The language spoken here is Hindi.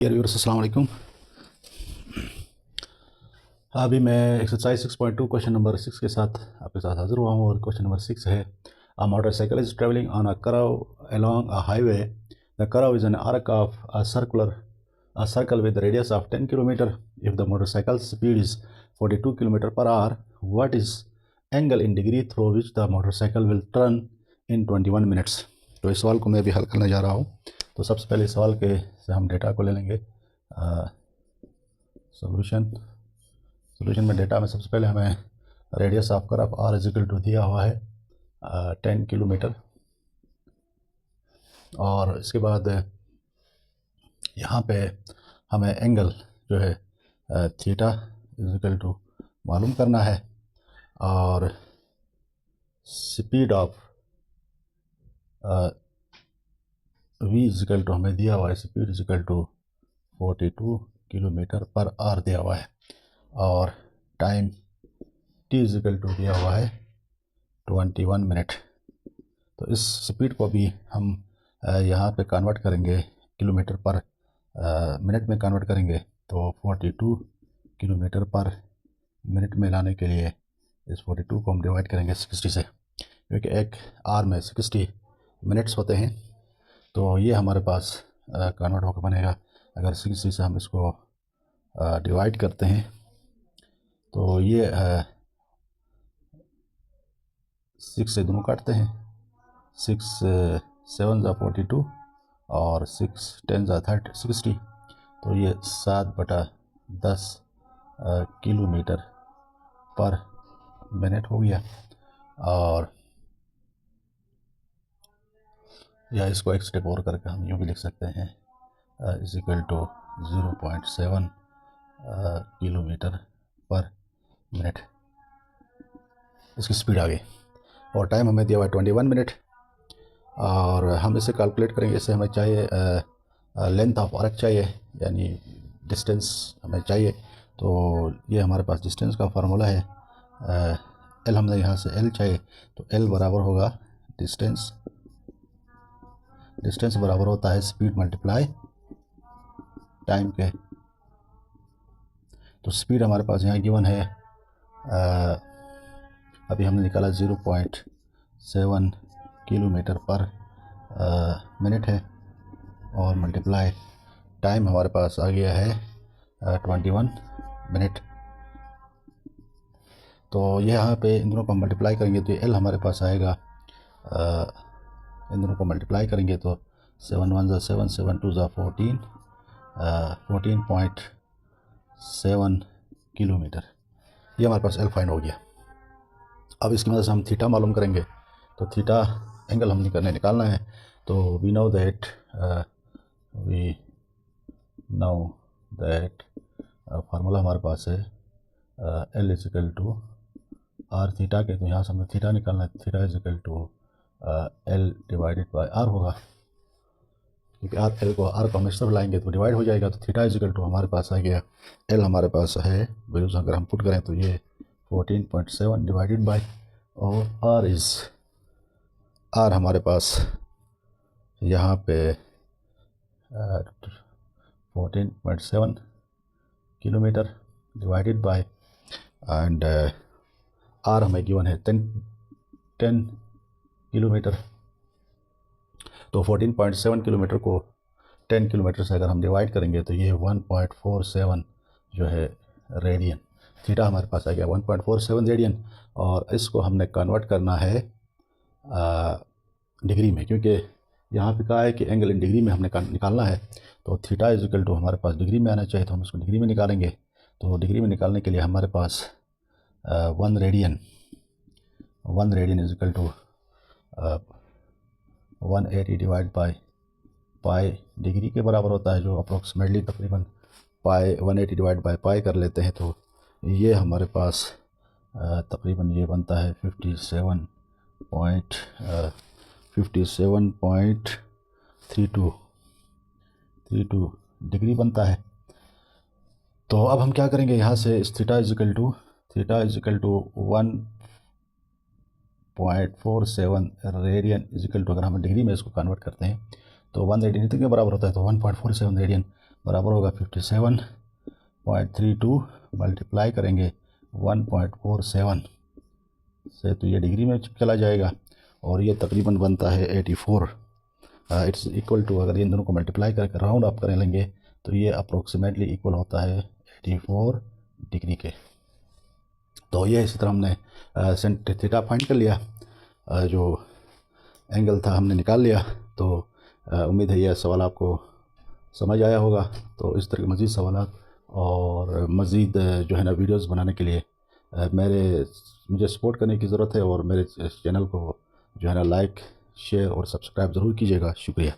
व्यूअर्स अस्सलाम वालेकुम। अभी मैं एक्सरसाइज 6.2 क्वेश्चन नंबर 6 के साथ आपके साथ हाजिर हुआ हूँ और क्वेश्चन नंबर 6 है a motorcycle is travelling on a curve along a highway. The curve is an arc of a circle with radius of 10 kilometre. If the motorcycle speed is 42 kilometre per our, what is angle in degree through which the motorcycle will turn in 21 minutes. तो इस सवाल को मैं भी हल करने जा रहा हूँ। तो सबसे पहले इस सवाल के से हम डेटा को ले लेंगे। सोल्यूशन में डेटा में सबसे पहले हमें radius of curve R equal to दिया हुआ है 10 किलोमीटर, और इसके बाद यहाँ पे हमें एंगल जो है थीटा इजिकल टू मालूम करना है, और speed of V equal to हमें दिया हुआ है, speed equal to 42 kilometre per hour दिया हुआ है, और टाइम टी इजिकल टू दिया हुआ है 21 मिनट। तो इस स्पीड को भी हम यहाँ पे कन्वर्ट करेंगे किलोमीटर पर मिनट में कन्वर्ट करेंगे, तो 42 किलोमीटर पर मिनट में लाने के लिए इस 42 को हम डिवाइड करेंगे 60 से, क्योंकि एक आवर में 60 मिनट्स होते हैं। तो ये हमारे पास कन्वर्ट होकर बनेगा। अगर 60 से हम इसको डिवाइड करते हैं तो ये 6 से दोनों काटते हैं, 6 7 ज़ा 42 और 6 10 ज़ा 60। तो ये 7/10 किलोमीटर पर मिनट हो गया। और या इसको एक स्टेप और करके हम यूँ भी लिख सकते हैं equal to 0.7 kilometre per minute. इसकी स्पीड आ गई, और टाइम हमें दिया हुआ है 21 मिनट। और हम इसे कैलकुलेट करेंगे। इससे हमें चाहिए लेंथ ऑफ आर्क चाहिए, यानी डिस्टेंस हमें चाहिए। तो ये हमारे पास डिस्टेंस का फार्मूला है, एल हमने यहाँ से एल चाहिए, तो एल बराबर होगा डिस्टेंस बराबर होता है स्पीड मल्टीप्लाई टाइम के। तो स्पीड हमारे पास यहाँ गिवन है, अभी हमने निकाला 0.7 किलोमीटर पर मिनट है, और मल्टीप्लाई टाइम हमारे पास आ गया है 21 मिनट। तो यहाँ पे इन दोनों को मल्टीप्लाई करेंगे तो एल हमारे पास आएगा, इन दोनों को मल्टीप्लाई करेंगे तो 7 1 ज़ा 7 7 2 ज़ा 14 14.7 किलोमीटर। ये हमारे पास एल फाइंड हो गया। अब इसकी मदद से हम थीटा मालूम करेंगे। तो थीटा एंगल हम निकालना है। तो वी नो दैट फार्मूला हमारे पास है L equal to R theta के। तो यहाँ से हमें थीटा निकालना है। Theta equal to L divided by R होगा, क्योंकि एल को आर को हम इस तरफ लाएंगे तो डिवाइड हो जाएगा। तो थीटा इजिकल टू हमारे पास आ गया, एल हमारे पास है वैल्यूज अगर हम पुट करें तो ये 14.7 डिवाइडेड बाय, और आर हमारे पास यहाँ पे 14.7 kilometre divided by, and R हमें गिवन है 10 किलोमीटर। तो 14.7 किलोमीटर को 10 किलोमीटर से अगर हम डिवाइड करेंगे तो ये 1.47 जो है रेडियन। थीटा हमारे पास आ गया 1.47 रेडियन, और इसको हमने कन्वर्ट करना है डिग्री में, क्योंकि यहाँ पे कहा है कि एंगल इन डिग्री में हमने निकालना है। तो थीटा इजिकल टू हमारे पास डिग्री में आना चाहिए, तो हम उसको डिग्री में निकालेंगे। तो डिग्री में निकालने के लिए हमारे पास 1 radian equal to 180 divide by pi degree के बराबर होता है, जो अप्रोक्सीमेटली तकरीबन पाई 180 डिवाइड बाय पाई कर लेते हैं। तो ये हमारे पास तकरीबन ये बनता है 57.32 डिग्री बनता है। तो अब हम क्या करेंगे, यहाँ से इस theta equal to 1.47 radian equal to, अगर हम डिग्री में इसको कन्वर्ट करते हैं तो 180 के बराबर होता है। तो 1.47 रेडियन बराबर होगा 57.32 मल्टीप्लाई करेंगे 1.47 से, तो ये डिग्री में चला जाएगा और ये तकरीबन बनता है 84। इट्स इक्वल टू, अगर इन दोनों को मल्टीप्लाई करके राउंड अप कर लेंगे तो ये अप्रोक्सीमेटली इक्वल होता है 84 डिग्री के। तो ये इसी तरह हमने सेंट थीटा फाइंड कर लिया, जो एंगल था हमने निकाल लिया। तो उम्मीद है यह सवाल आपको समझ आया होगा। तो इस तरह के मज़ीद सवालात और मज़ीद जो है ना वीडियोस बनाने के लिए मुझे सपोर्ट करने की ज़रूरत है, और मेरे चैनल को जो है ना लाइक, शेयर और सब्सक्राइब ज़रूर कीजिएगा। शुक्रिया।